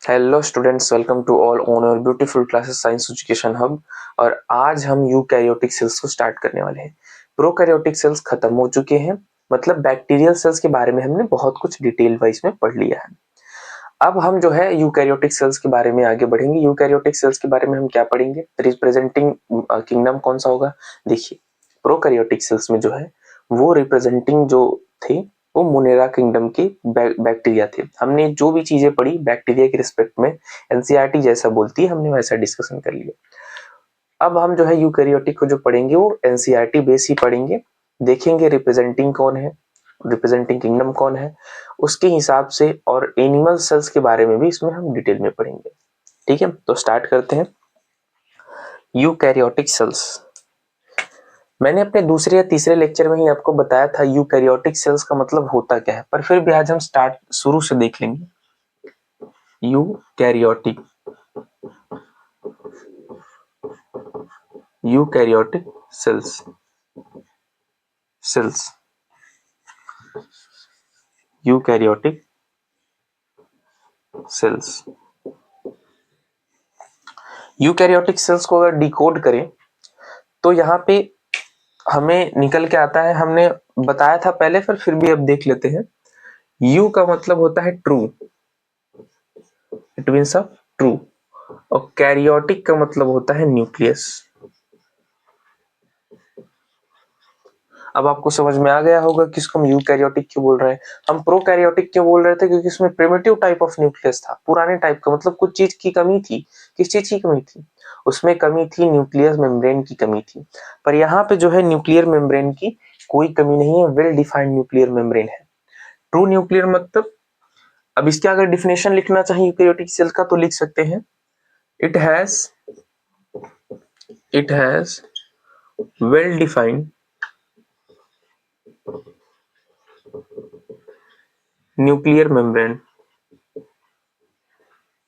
Hello students, welcome to all on our beautiful classes science education hub. और आज हम eukaryotic cells को start करने वाले हैं। प्रोकैरियोटिक सेल्स खत्म हो चुके हैं, मतलब बैक्टीरियल सेल्स के बारे में हमने बहुत कुछ डिटेल वाइज में पढ़ लिया है। अब हम जो है यूकैरियोटिक सेल्स के बारे में आगे बढ़ेंगे। यूकैरियोटिक सेल्स के बारे में हम क्या पढ़ेंगे, रिप्रेजेंटिंग किंगडम कौन सा होगा। देखिए, प्रोकैरियोटिक सेल्स में जो है वो रिप्रेजेंटिंग जो थे वो मोनेरा किंगडम के बैक्टीरिया थे। हमने जो भी चीजें पढ़ी बैक्टीरिया के रिस्पेक्ट में एनसीईआरटी जैसा बोलती है, हमने वैसा डिस्कशन कर लिया। अब हम जो है यूकैरियोटिक को जो पढ़ेंगे वो एनसीईआरटी बेस ही पढ़ेंगे। देखेंगे रिप्रेजेंटिंग कौन है, रिप्रेजेंटिंग किंगडम कौन है, उसके हिसाब से, और एनिमल सेल्स के बारे में भी इसमें हम डिटेल में पढ़ेंगे। ठीक है, तो स्टार्ट करते हैं। यूकैरियोटिक सेल्स, मैंने अपने दूसरे या तीसरे लेक्चर में ही आपको बताया था यूकैरियोटिक सेल्स का मतलब होता क्या है, पर फिर भी आज हम स्टार्ट शुरू से देख लेंगे। Eukaryotic eukaryotic cells cells eukaryotic cells eukaryotic cells को अगर डिकोड करें तो यहाँ पे हमें निकल के आता है, हमने बताया था पहले, फिर भी अब देख लेते हैं। यू का मतलब होता है true, it means of true, और कैरियोटिक का मतलब होता है न्यूक्लियस। अब आपको समझ में आ गया होगा कि इसको हम यूकैरियोटिक क्यों बोल रहे हैं। हम प्रोकैरियोटिक क्यों बोल रहे थे, क्योंकि इसमें प्रिमिटिव टाइप ऑफ न्यूक्लियस था, पुराने टाइप का, मतलब कुछ चीज की कमी थी। किस चीज की कमी थी, उसमें कमी थी, न्यूक्लियर मेम्ब्रेन की कमी थी। पर यहाँ पे जो है न्यूक्लियर मेम्ब्रेन की कोई कमी नहीं है, वेल डिफाइंड न्यूक्लियर मेम्ब्रेन है। ट्रू न्यूक्लियर मतलब, अब इसका अगर डिफिनेशन लिखना चाहिए यूकैरियोटिक सेल का तो लिख सकते हैं, it has it has well defined nuclear membrane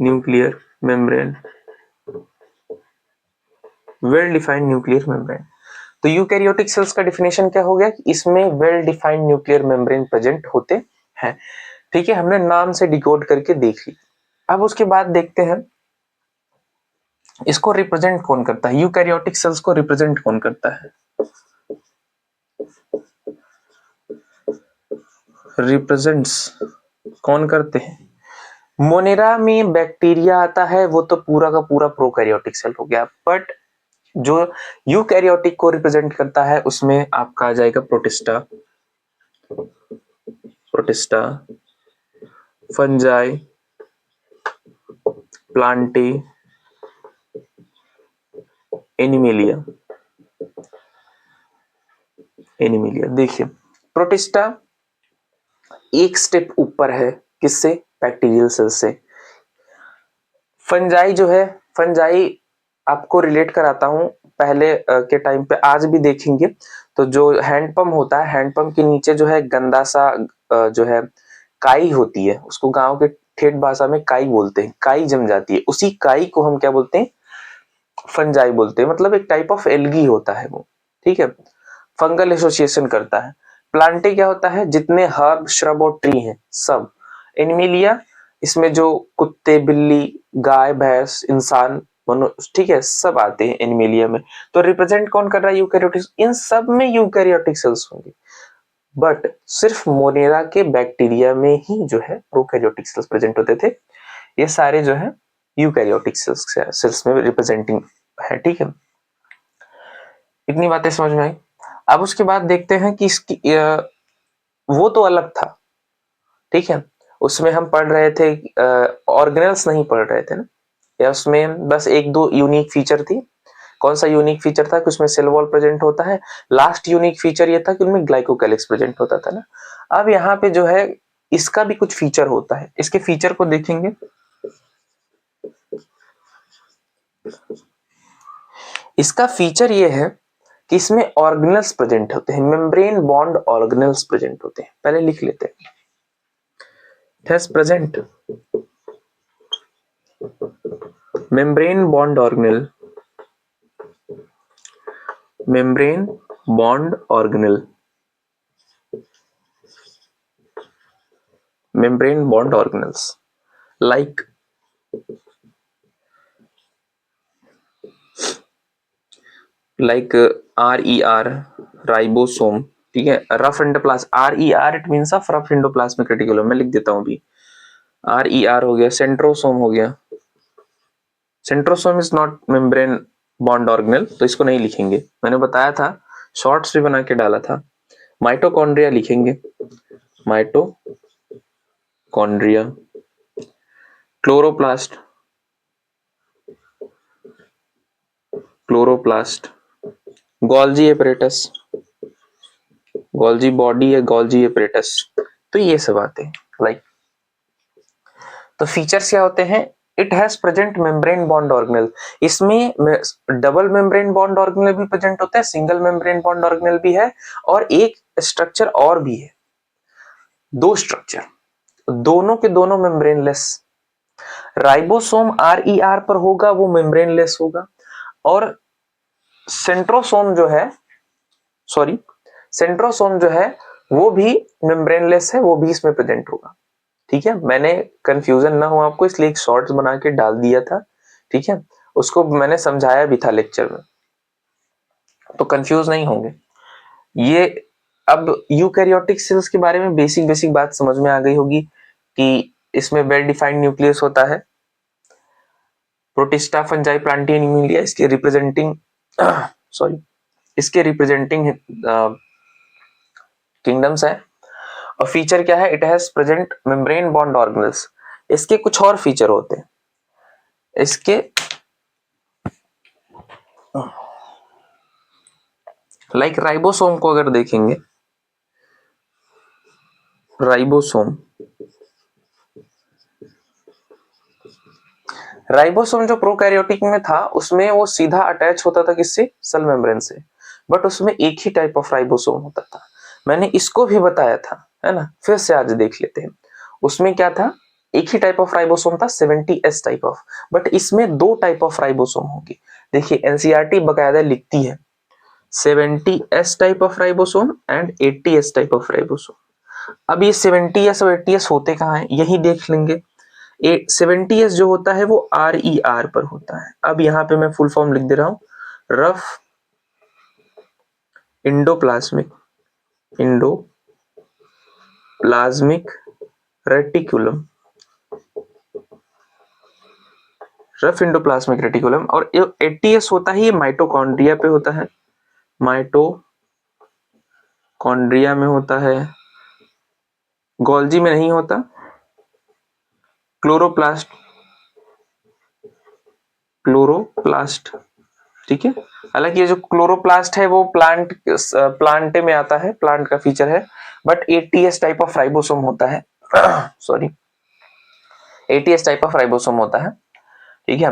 nuclear membrane well defined nuclear membrane. तो यूकैरियोटिक सेल्स का डिफिनेशन क्या हो गया कि इसमें well defined nuclear membrane present होते हैं। ठीक है, हमने नाम से डिकोड करके देख ली। अब उसके बाद देखते हैं इसको रिप्रेजेंट कौन करता है, यूकैरियोटिक सेल्स को रिप्रेजेंट कौन करता है। रिप्रेजेंट्स कौन करते हैं, मोनेरा में बैक्टीरिया आता है, वो तो पूरा का पूरा प्रोकैरियोटिक सेल हो गया। बट जो यूकैरियोटिक को रिप्रेजेंट करता है उसमें आपका आ जाएगा protista, protista, fungi, Plantae, animalia. Animalia देखिए, प्रोटिस्टा एक स्टेप ऊपर है, किससे, बैक्टीरियल सेल से। फंजाई जो है, फंजाई आपको रिलेट कराता हूं, पहले के टाइम पे, आज भी देखेंगे तो जो हैंडपंप होता है, हैंडपंप के नीचे जो है गंदा सा जो है काई होती है, उसको गांव के ठेठ भाषा में काई बोलते हैं, काई जम जाती है, उसी काई को हम क्या बोलते हैं, फंजाई बोलते हैं। मतलब एक टाइप ऑफ एल्गी होता है वो, ठीक है, फंगल एसोसिएशन करता है। प्लांटे क्या होता है, जितने हर्ब, श्रब और ट्री हैं सब। एनिमिलिया, इसमें जो कुत्ते, बिल्ली, गाय, भैंस, इंसान, मनुष्य, ठीक है, सब आते हैं एनिमिलिया में। तो रिप्रेजेंट कौन कर रहा है, यूकैरियोटिक, इन सब में यूकैरियोटिक सेल्स होंगे। बट सिर्फ मोनेरा के बैक्टीरिया में ही जो है प्रोकैरियोटिक सेल्स प्रेजेंट होते थे। ये सारे जो है यूकैरियोटिक सेल्स में रिप्रेजेंटिंग है। ठीक है, इतनी बातें समझ में आई। अब उसके बाद देखते हैं कि इसकी वो तो अलग था, ठीक है, उसमें हम पढ़ रहे थे, ऑर्गेनल्स नहीं पढ़ रहे थे ना, या उसमें बस एक दो यूनिक फीचर थी। कौन सा यूनिक फीचर था कि उसमें सेल वॉल प्रेजेंट होता है। लास्ट यूनिक फीचर ये था कि उनमें ग्लाइकोकैलिक्स प्रेजेंट होता था ना। अब यहाँ पे जो है इसका भी कुछ फीचर होता है, इसके फीचर को देखेंगे। इसका फीचर ये है कि इसमें ऑर्गेनल्स प्रेजेंट होते हैं, मेम्ब्रेन बॉन्ड ऑर्गेनल्स प्रेजेंट होते हैं। पहले लिख लेते हैं, it has present membrane bond organelle, membrane bond organelle, membrane bond organelles like like RER, ribosome, ठीक है। Rough endoplasm, RER it means of rough endoplasmic reticulum, मैं लिख देता हूं अभी। RER हो गया, सेंट्रोसोम हो गया। Centrosome is not membrane bound organelle, तो इसको नहीं लिखेंगे, मैंने बताया था, शॉर्ट्स भी बना के डाला था। माइटोकॉन्ड्रिया लिखेंगे, mitochondria. Chloroplast, chloroplast. Golgi apparatus, Golgi body है, गोल्जी एपरेटस। तो ये सब आते हैं लाइक। तो फीचर्स क्या होते हैं? It has present membrane bound organelle. इसमें डबल मेम्ब्रेन बॉन्ड ऑर्गेनेल भी प्रेजेंट होता है, सिंगल मेम्ब्रेन बॉन्ड ऑर्गेनेल भी है, और एक स्ट्रक्चर और भी है, दो स्ट्रक्चर, दोनों के दोनों मेम्ब्रेनलेस। राइबोसोम RER पर होगा, वो मेम्ब्रेनलेस होगा, और सेंट्रोसोम जो है, सॉरी, सेंट्रोसोम जो है वो भी मेम्ब्रेनलेस है, वो भी इसमें प्रेजेंट होगा। ठीक है, मैंने कंफ्यूजन ना हो आपको इसलिए एक शॉर्ट्स बना के डाल दिया था, ठीक है, उसको मैंने समझाया भी था लेक्चर में, तो कंफ्यूज नहीं होंगे ये। अब यूकैरियोटिक सेल्स के बारे में बेसिक बेसिक बात समझ में आ गई होगी कि इसमें वेल डिफाइंड न्यूक्लियस होता है, प्रोटिस्टा, फंजाई, प्लांटियन, एनिमिलिया इसके रिप्रेजेंटिंग सॉरी इसके रिप्रेजेंटिंग किंगडम्स है। और फीचर क्या है? It has present membrane bond organelles. इसके कुछ और फीचर होते हैं, इसके लाइक राइबोसोम को अगर देखेंगे, राइबोसोम, राइबोसोम जो प्रोकैरियोटिक में था उसमें वो सीधा अटैच होता था किससे? सेल मेम्ब्रेन से, बट उसमें एक ही टाइप ऑफ राइबोसोम होता था, मैंने इसको भी बताया था, है ना, फिर से आज देख लेते हैं। उसमें क्या था? एक ही टाइप ऑफ राइबोसोम था, 70S टाइप ऑफ, बट इसमें दो टाइप ऑफ राइबोसोम होगी। देखिए एनसीईआरटी बकायदा लिखती है 70S type of ribosome and 80S type of ribosome. अब ये 70S और 80S होते कहाँ हैं, यही देख लेंगे। 70S जो होता है वो RER पर होता है। अब यहाँ पे मैं फुल फॉर्म लिख दे रहा हूं, rough endoplasmic, endoplasmic reticulum, rough endoplasmic reticulum. और 80S होता है, ये माइटोकॉन्ड्रिया पे होता है, माइटोकॉन्ड्रिया में होता है, गोल्जी में नहीं होता, क्लोरोप्लास्ट, क्लोरोप्लास्ट, ठीक है। हालांकि ये जो क्लोरोप्लास्ट है वो प्लांट में आता है, प्लांट का फीचर है, but 80S type of ribosome होता है sorry 80S type of ribosome होता है, ठीक है।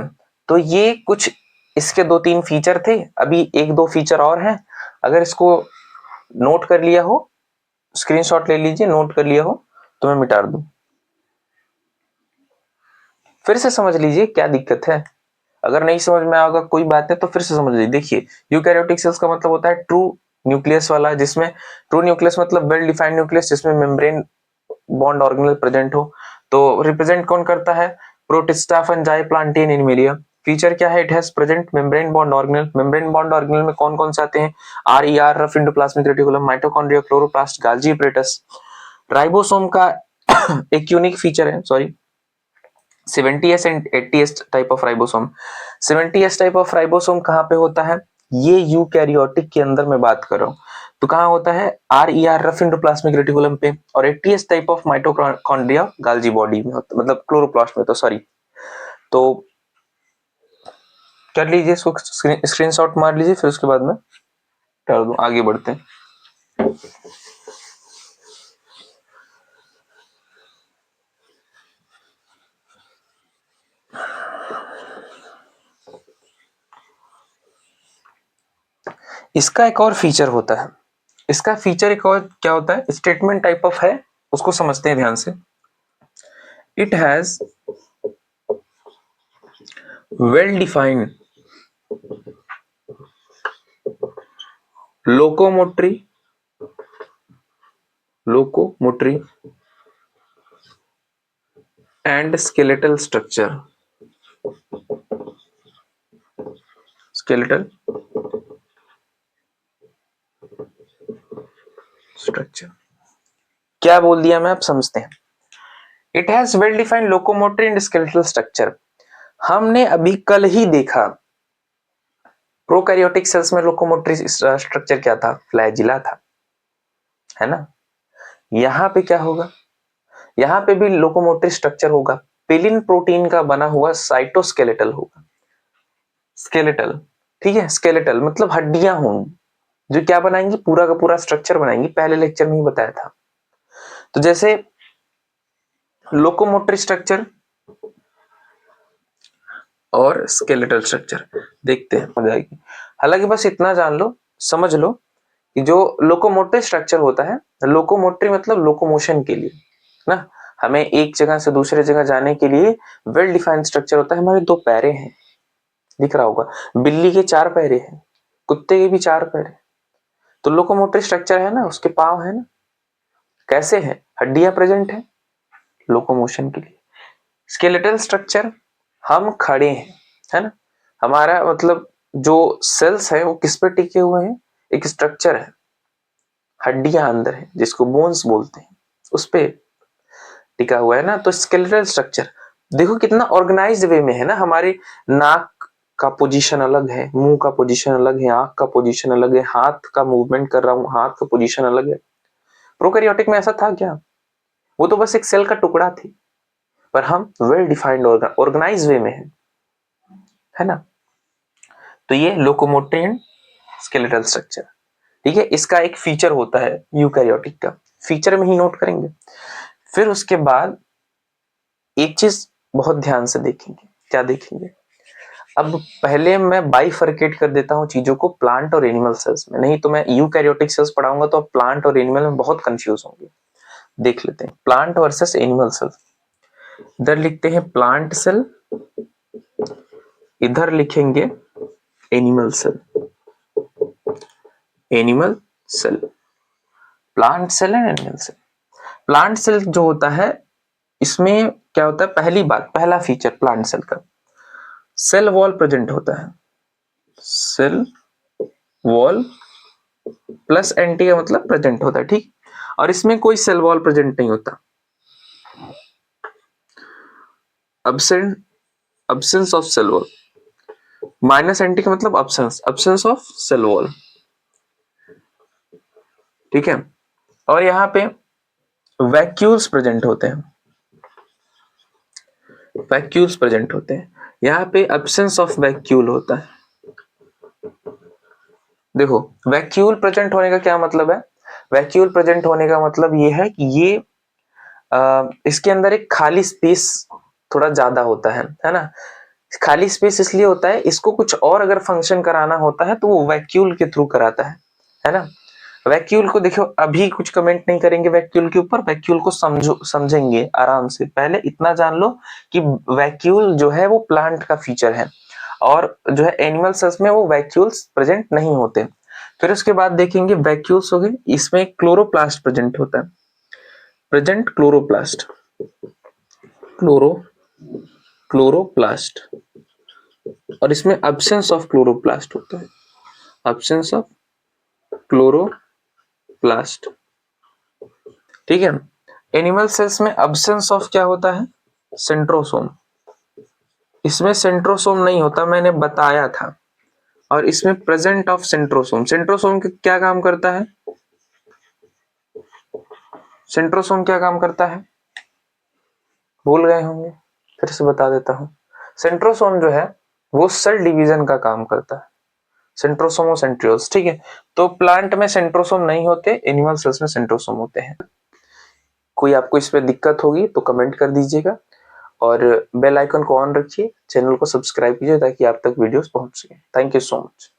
तो ये कुछ इसके दो तीन फीचर थे, अभी एक दो फीचर और हैं, अगर इसको नोट कर लिया हो, स्क्रीनशॉट ले लीजिए, नोट कर लिया हो तो मैं मिटा दूं, फिर से समझ लीजिए क्या दिक्कत है। अगर नहीं समझ में आएगा कोई बात नहीं, तो फिर से समझ लीजिए। देखिए यूकैरियोटिक सेल्स का मतलब होता है ट्रू न्यूक्लियस वाला, जिसमें ट्रू न्यूक्लियस मतलब वेल डिफाइंड न्यूक्लियस जिसमें मेम्ब्रेन बॉन्ड ऑर्गेनेल प्रेजेंट हो। तो रिप्रेजेंट कौन करता है? Protista, fungi, Plantae, Animalia. Feature क्या है? It has present membrane bound organelle. Membrane bound organelle में कौन कौन से आते हैं? RER, rough endoplasmic reticulum, mitochondria, chloroplast, Golgi apparatus. Ribosome का एक यूनिक फीचर है, sorry, 70S and 80S type of ribosome. 70S type of ribosome कहाँ पे होता है? ये यूकैरियोटिक के अंदर मैं बात कर रहा हूँ, तो कहाँ होता है? RER, रफ इंडोप्लाज्मिक रेटिकुलम पे। और 80S type of mitochondria गाल्जी body में होता है, मतलब क्लोरोप्लास्ट में, तो सॉरी। तो कर लीजिए, इसको स्क्रीनशॉट मार लीजिए, फिर उसके बाद में कर दूं, आगे बढ़ते हैं। इसका एक और फीचर होता है, इसका फीचर एक और क्या होता है? स्टेटमेंट टाइप ऑफ है, उसको समझते हैं ध्यान से। It has well defined locomotory and skeletal structure. Skeletal structure. क्या बोल दिया मैं, आप समझते हैं। It has well defined locomotory and skeletal structure. हमने अभी कल ही देखा प्रोकैरियोटिक सेल्स में लोकोमोटरी स्ट्रक्चर क्या था, फ्लैजिला था, है ना। यहां पे क्या होगा, यहां पे भी लोकोमोटरी स्ट्रक्चर होगा, पिलिन प्रोटीन का बना हुआ साइटोस्केलेटल होगा। स्केलेटल, ठीक है, स्केलेटल मतलब हड्डियां होंगी जो क्या बनाएंगी, पूरा का पूरा स्ट्रक्चर बनाएंगी, पहले लेक्चर में ही बताया था। तो जैसे लोकोमोटरी स्ट्रक्चर और स्केलेटल स्ट्रक्चर देखते हैं, हो जाएगी। हालांकि बस इतना जान लो, समझ लो कि जो लोकोमोटरी स्ट्रक्चर होता है, लोकोमोटरी मतलब लोकोमोशन के लिए ना, हमें एक जगह से दूसरे जगह जाने के लिए वेल डिफाइंड स्ट्रक्चर होता है। हमारे 2 पैरे हैं, दिख रहा होगा, बिल्ली के 4 पैरे हैं, कुत्ते के भी 4 पैरे, तो लोकोमोटरी स्ट्रक्चर है ना, उसके पांव है ना, कैसे है, हड्डियां प्रेजेंट है लोकोमोशन के लिए। स्केलेटल स्ट्रक्चर, हम खड़े हैं, है ना, हमारा मतलब जो सेल्स है वो किस पे टिके हुए हैं, एक स्ट्रक्चर है, हड्डियां अंदर है जिसको बोन्स बोलते हैं, उस पे टिका हुआ है ना। तो स्केलेटल स्ट्रक्चर देखो कितना ऑर्गेनाइज्ड वे में है ना, हमारे नाक का पोजीशन अलग है, मुंह का पोजीशन अलग है, आंख का पोजीशन अलग है, हाथ का मूवमेंट कर रहा हूं, हाथ का पोजीशन अलग है। प्रोकैरियोटिक में ऐसा था क्या, वो तो बस एक सेल का टुकड़ा थी, पर हम वेल डिफाइंड ऑर्गेनाइज वे में है ना। तो ये लोकोमोटरी एंड स्केलेटल स्ट्रक्चर, ठीक है, इसका एक फीचर होता है यूकैरियोटिक का, फीचर में ही नोट करेंगे। फिर उसके बाद एक चीज बहुत ध्यान से देखेंगे, क्या देखेंगे, अब पहले मैं बाइफरकेट कर देता हूं चीजों को प्लांट और एनिमल सेल्स में, नहीं तो मैं यूकैरियोटिक सेल्स पढ़ाऊंगा तो आप प्लांट और एनिमल में बहुत कंफ्यूज होंगे। देख लेते हैं प्लांट वर्सेस एनिमल सेल्स। इधर लिखते हैं प्लांट सेल, इधर लिखेंगे animal cell, animal cell, plant cell and animal cell. Plant cell जो होता है, इसमें क्या होता है, पहली बात, पहला फीचर प्लांट सेल का, सेल वॉल प्रेजेंट होता है, सेल वॉल प्लस एंटी का मतलब प्रेजेंट होता है, ठीक। और इसमें कोई सेल वॉल प्रेजेंट नहीं होता, absent, absence of cell wall, minus anti का मतलब absence, absence of cell wall, ठीक है। और यहाँ पे वैक्यूल्स प्रेजेंट होते हैं, वैक्यूल्स प्रेजेंट होते हैं, यहाँ पे एब्सेंस ऑफ वैक्यूल होता है। देखो वैक्यूल प्रेजेंट होने का क्या मतलब है, वैक्यूल प्रेजेंट होने का मतलब ये है कि ये इसके अंदर एक खाली स्पेस थोड़ा ज्यादा होता है ना। खाली स्पेस इसलिए होता है, इसको कुछ और अगर फंक्शन कराना होता है तो वो वैक्यूल के थ्रू कराता है ना। वैक्यूल को देखो, अभी कुछ कमेंट नहीं करेंगे वैक्यूल के ऊपर, वैक्यूल को समझेंगे आराम से। पहले इतना जान लो कि वैक्यूल जो है वो प्लांट का फीचर है, और जो है एनिमल सेल्स में वो वैक्यूल्स प्रेजेंट नहीं होते। फिर उसके बाद देखेंगे वैक्यूल्स हो गए, इसमें क्लोरोप्लास्ट प्रेजेंट होता है, प्रेजेंट क्लोरोप्लास्ट, क्लोरोप्लास्ट, और इसमें एब्सेंस ऑफ क्लोरोप्लास्ट होता है, एब्सेंस ऑफ क्लोरोप्लास्ट, ठीक है। एनिमल सेल्स में एब्सेंस ऑफ क्या होता है, सेंट्रोसोम, इसमें सेंट्रोसोम नहीं होता, मैंने बताया था। और इसमें प्रेजेंट ऑफ सेंट्रोसोम, सेंट्रोसोम क्या काम करता है, सेंट्रोसोम क्या काम करता है, भूल गए होंगे, फिर से बता देता हूं। सेंट्रोसोम जो है वो सेल डिवीजन का काम करता है, सेंट्रोसोम और सेंट्रियोल्स, ठीक है। तो प्लांट में सेंट्रोसोम नहीं होते, एनिमल सेल्स में सेंट्रोसोम होते हैं। कोई आपको इसमें दिक्कत होगी तो कमेंट कर दीजिएगा, और बेल आइकन को ऑन रखिए, चैनल को सब्सक्राइब कीजिए ताकि आप तक वीडियोस पहुंच सके। Thank you so much.